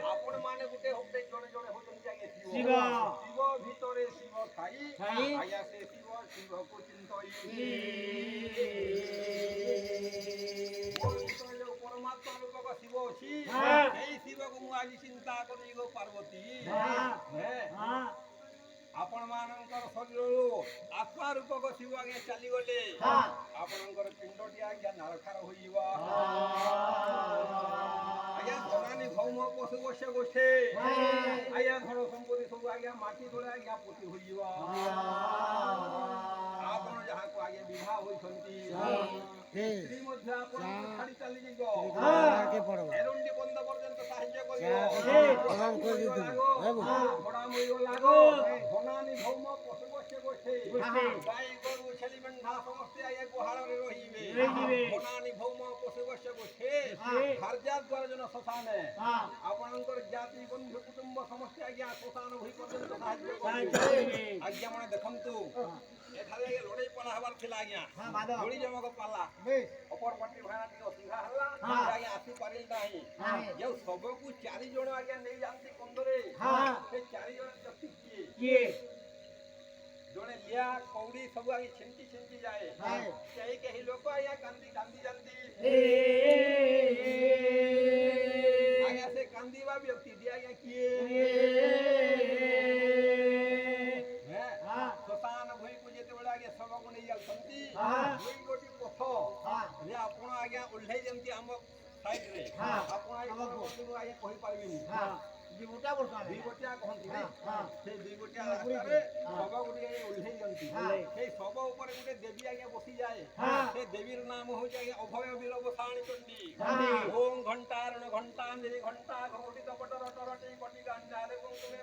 ଆପଣ ମାନେ ଗୋଟେ ହଉଟେ ଜଣେ ଜଣେ ହଉଛନ୍ତି ଆଜ୍ଞା ଶିବ ଶିବ ଭିତରେ ଶିବ ଥାଇ ଆଜ୍ଞା ସେ ଶିବ ଶିବକୁ ଚିନ୍ତଇ ଯୋଉ ପରମାତ୍ମା ରୂପକ ଶିବ ଅଛି ସେଇ ଶିବକୁ ମୁଁ ଆଜି ଚିନ୍ତା କରି ଗୋ ପାର୍ବତୀ ଆପଣ ମାନଙ୍କର ଶରୀରରୁ ଆତ୍ମା ରୂପକ ଶିବ ଆଜ୍ଞା ଚାଲିଗଲେ ଆପଣଙ୍କର ପିଣ୍ଡଟି ଆଜ୍ଞା ନାଳଖାର ହୋଇଯିବ ଆଜ୍ଞା ଧରାନି ଭୌମ ପଶୁ ବସ୍ୟ ଗୋଷ୍ଠୀ ଆଜ୍ଞା ଧନ ସମ୍ପତ୍ତି ସବୁ ଆଜ୍ଞା ମାଟି ତଳେ ଆଜ୍ଞା ପୋତି ହୋଇଯିବ ଆପଣ ଯାହାକୁ ଆଜ୍ଞା ବିବାହ ହୋଇଛନ୍ତି ସ୍ତ୍ରୀ ମଧ୍ୟ ଆପଣଙ୍କୁ ଛାଡ଼ି ଚାଲିଯିବ ଏରୁଣ୍ଡି ବନ୍ଧ ପର୍ଯ୍ୟନ୍ତ ସାହାଯ୍ୟ କରିବ ଘୋଡ଼ା ମରିଗଲା ଧନାନି ଭୌମ ପଶୁ ବସ୍ୟ ଗୋଷ୍ଠୀ ଗାଈ ଗୋରୁ ଛେଳି ମେଣ୍ଢା ସମସ୍ତେ ଆଜ୍ଞା ଗୁହାଳରେ ରହିବେ ଧନାନି ଭୌମ ପଶୁ ବସ୍ୟ ଗୋଷ୍ଠୀ ହାର୍ଜା ଦ୍ୱାର ଜନ ଶ୍ମଶାନ ଆପଣଙ୍କର ଜାତି ବନ୍ଧୁ କୁଟୁମ୍ବ ସମସ୍ତେ ଆଜ୍ଞା ଶ୍ମଶାନ ଭୂଇ ପର୍ଯ୍ୟନ୍ତ ସାହାଯ୍ୟ କରିବେ ଆଜ୍ଞା ମାନେ ଦେଖନ୍ତୁ ଏଠାରେ ଆଜ୍ଞା ଲଢ଼େଇ ପଲା ହେବାର ଥିଲା ଆଜ୍ଞା ଧୂଳି ଜମକ ପାଲା ଅପର ପାର୍ଟି ଭାଇନା ଟିକେ ଅସୁବିଧା ହେଲା ଆଜ୍ଞା ଆସିପାରିଲି ନାହିଁ ଯେଉଁ ଶବକୁ 4 ଜଣ ଆଜ୍ଞା ନେଇଯାଆନ୍ତି କନ୍ଦରେ ସେ 4 ଜଣ ବ୍ୟକ୍ତି କିଏ ଜଣେ ଲିଆ କଉଡ଼ି ସବୁ ଆଜ୍ଞା ଛିଞ୍ଚି ଛିଞ୍ଚି ଯାଏ କେହି କେହି ଲୋକ ଆଜ୍ଞା କାନ୍ଦି କାନ୍ଦି ଯାଆନ୍ତି ଆଜ୍ଞା ସେ କାନ୍ଦିବା ବ୍ୟକ୍ତିଟି ଆଜ୍ଞା କିଏ ଶ୍ମଶାନ ଭୂଇଁକୁ ଯେତେବେଳେ ଆଜ୍ଞା ଶବକୁ ନେଇ ଯାଉଛନ୍ତି 2 ଗୋଟି ପଥ ରେ ଆପଣ ଆଜ୍ଞା ଓହ୍ଲେଇ ଯେମିତି ଆମ ସାଇଡରେ ଆପଣ ଆଜ୍ଞା କହିପାରିବେନି 2 ଗୋଟିଆ କହନ୍ତି ସେ 2 ଗୋଟିଆ ରାସ୍ତାରେ ଶବ ଗୁଡ଼ିଏ ଓହ୍ଲେଇ ଦିଅନ୍ତି ସେଇ ଶବ ଉପରେ ଗୋଟେ ଦେବୀ ଆଜ୍ଞା ବସିଯାଏ ସେ ଦେବୀର ନାମ ହଉଛି ଆଜ୍ଞା ଅଭୟ ବୀର ବସାଣି ଚଣ୍ଡୀ ଓಂ ଘଣ୍ଟାରଣ ଘଣ୍ଟା ନିରି ଘଣ୍ଟା ଘଟିତ ପଟର ଟରଟି କଟି ଗାଣ୍ଡାରେ କୁଙ୍କୁମେ